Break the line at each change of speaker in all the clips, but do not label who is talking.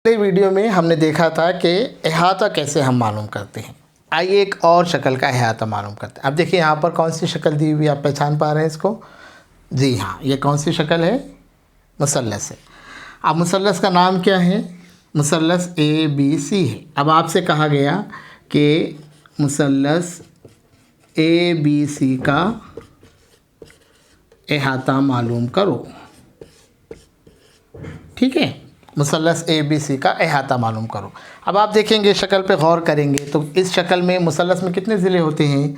पिछले वीडियो में हमने देखा था कि अहाता कैसे हम मालूम करते हैं। आइए एक और शक्ल का अहाता मालूम करते हैं। अब देखिए यहाँ पर कौन सी शक्ल दी हुई, आप पहचान पा रहे हैं इसको? जी हाँ, ये कौन सी शक्ल है? मुसल्लस है। अब मुसल्लस का नाम क्या है? मुसल्लस ABC है। अब आपसे कहा गया कि मुसल्लस ABC का अहाता मालूम करो। ठीक है, मुसल्लस ABC का अहाता मालूम करो। अब आप देखेंगे शक्ल पे गौर करेंगे तो इस शक्ल में मुसल्लस में कितने ज़िले होते हैं?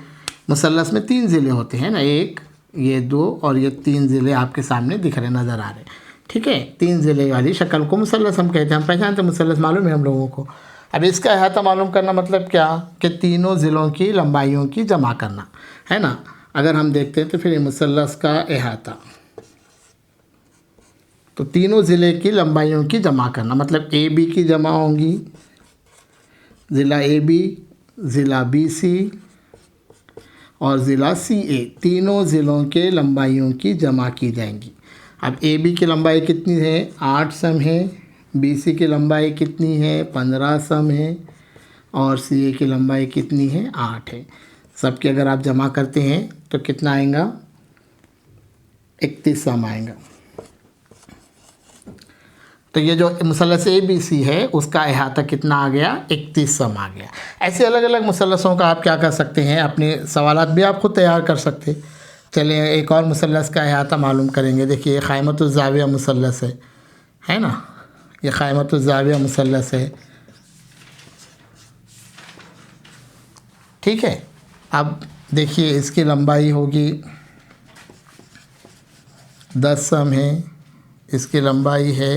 मुसल्लस में 3 ज़िले होते हैं ना, एक, ये 2 और ये 3 ज़िले आपके सामने दिख रहे नज़र आ रहे हैं। ठीक है, 3 ज़िले वाली शक्ल को मुसल्लस हम कहते हैं। हम पहचानते हैं मुसल्लस, मालूम है हम लोगों को। अब इसका अहाता मालूम करना मतलब क्या कि तीनों ज़िलों की लंबाइयों की जमा करना है ना। अगर हम देखते हैं तो फिर मुसल्लस का अहाता, तो तीनों ज़िले की लंबाइयों की जमा करना मतलब AB की जमा होंगी, ज़िला AB, ज़िला BC और ज़िला CA, तीनों ज़िलों के लंबाइयों की जमा की जाएंगी। अब AB की लंबाई कितनी है? 8 सम है। BC की लंबाई कितनी है? 15 सम है। और CA की लंबाई कितनी है? 8 है। सबके अगर आप जमा करते हैं तो कितना आएगा? 31 सम आएगा। तो ये जो मुसल्लस ABC है उसका अहाता कितना आ गया? 31 सम आ गया। ऐसे अलग अलग मुसल्लसों का आप क्या कर सकते हैं, अपने सवालात भी आप खुद तैयार कर सकते। चलिए एक और मुसल्लस का अहाता मालूम करेंगे। देखिए क़ाइमतुज़्ज़ाविया मुसल्लस है ना, ये क़ाइमतुज़्ज़ाविया मुसल्लस है। ठीक है, अब देखिए इसकी लंबाई होगी 10 सम है, इसकी लंबाई है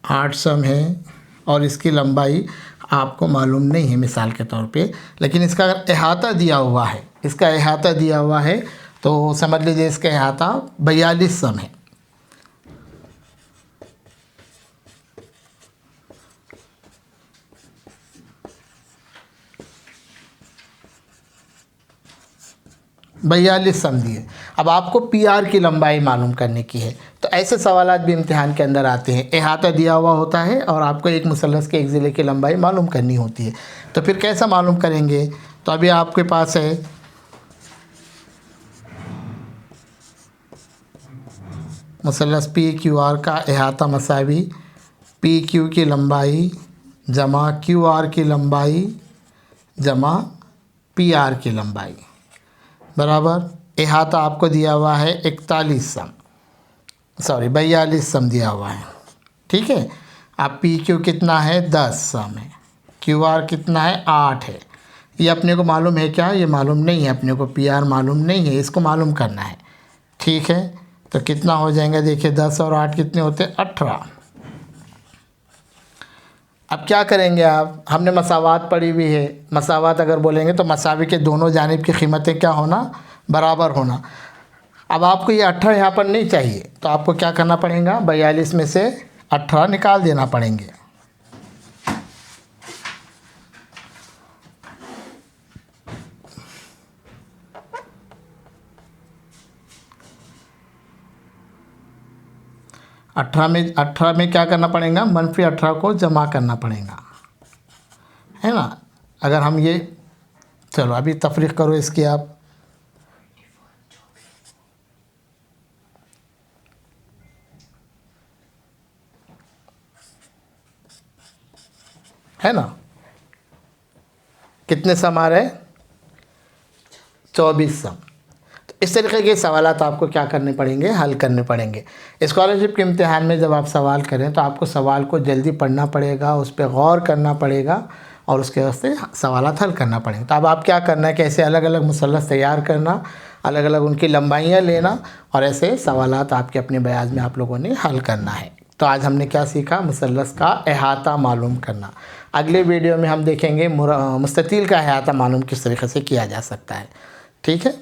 8 सम है और इसकी लंबाई आपको मालूम नहीं है मिसाल के तौर पे, लेकिन इसका अगर अहाता दिया हुआ है, इसका अहाता दिया हुआ है तो समझ लीजिए इसका अहाता 42 सम है। सम दिए। अब आपको PR की लंबाई मालूम करने की है। तो ऐसे सवालात भी इम्तिहान के अंदर आते हैं। अहाता दिया हुआ होता है और आपको एक मुसल्लस के एक ज़िले की लंबाई मालूम करनी होती है। तो फिर कैसा मालूम करेंगे? तो अभी आपके पास है मुसल्लस PQR का अहाता मसावी PQ की लंबाई जमा QR की लंबाई जमा PR की लंबाई बराबर अहाता आपको दिया हुआ है 42 सम दिया हुआ है। ठीक है, अब PQ कितना है? 10 सम है। QR कितना है? 8 है। ये अपने को मालूम है क्या? ये मालूम नहीं है अपने को। PR मालूम नहीं है, इसको मालूम करना है। ठीक है, तो कितना हो जाएगा? देखिए 10 और 8 कितने होते हैं? 18। अब क्या करेंगे आप? हमने मसावात पढ़ी हुई है। मसावात अगर बोलेंगे तो मसावी के दोनों जानिब की कीमतें क्या होना? बराबर होना। अब आपको ये 18 यहाँ पर नहीं चाहिए तो आपको क्या करना पड़ेगा? 42 में से 18 निकाल देना पड़ेंगे। अठारह में क्या करना पड़ेगा? -18 को जमा करना पड़ेगा, है ना। अगर हम ये, चलो अभी तफरीक करो इसकी आप। है ना, कितने सम आ रहे? 24 सम। तो इस तरीके के सवालात आपको क्या करने पड़ेंगे? हल करने पड़ेंगे। स्कॉलरशिप के इम्तिहान में जब आप सवाल करें तो आपको सवाल को जल्दी पढ़ना पड़ेगा, उस पर गौर करना पड़ेगा और उसके वास्ते सवालात हल करना पड़ेंगे। तो अब आप क्या करना है कि ऐसे अलग अलग मुसल्लस तैयार करना, अलग अलग उनकी लंबाइयाँ लेना और ऐसे सवालात आपके अपने बयाज में आप लोगों ने हल करना है। तो आज हमने क्या सीखा? मुसल्लस का अहाता मालूम करना। अगले वीडियो में हम देखेंगे मुस्ततील का अहाता मालूम किस तरीके से किया जा सकता है। ठीक है।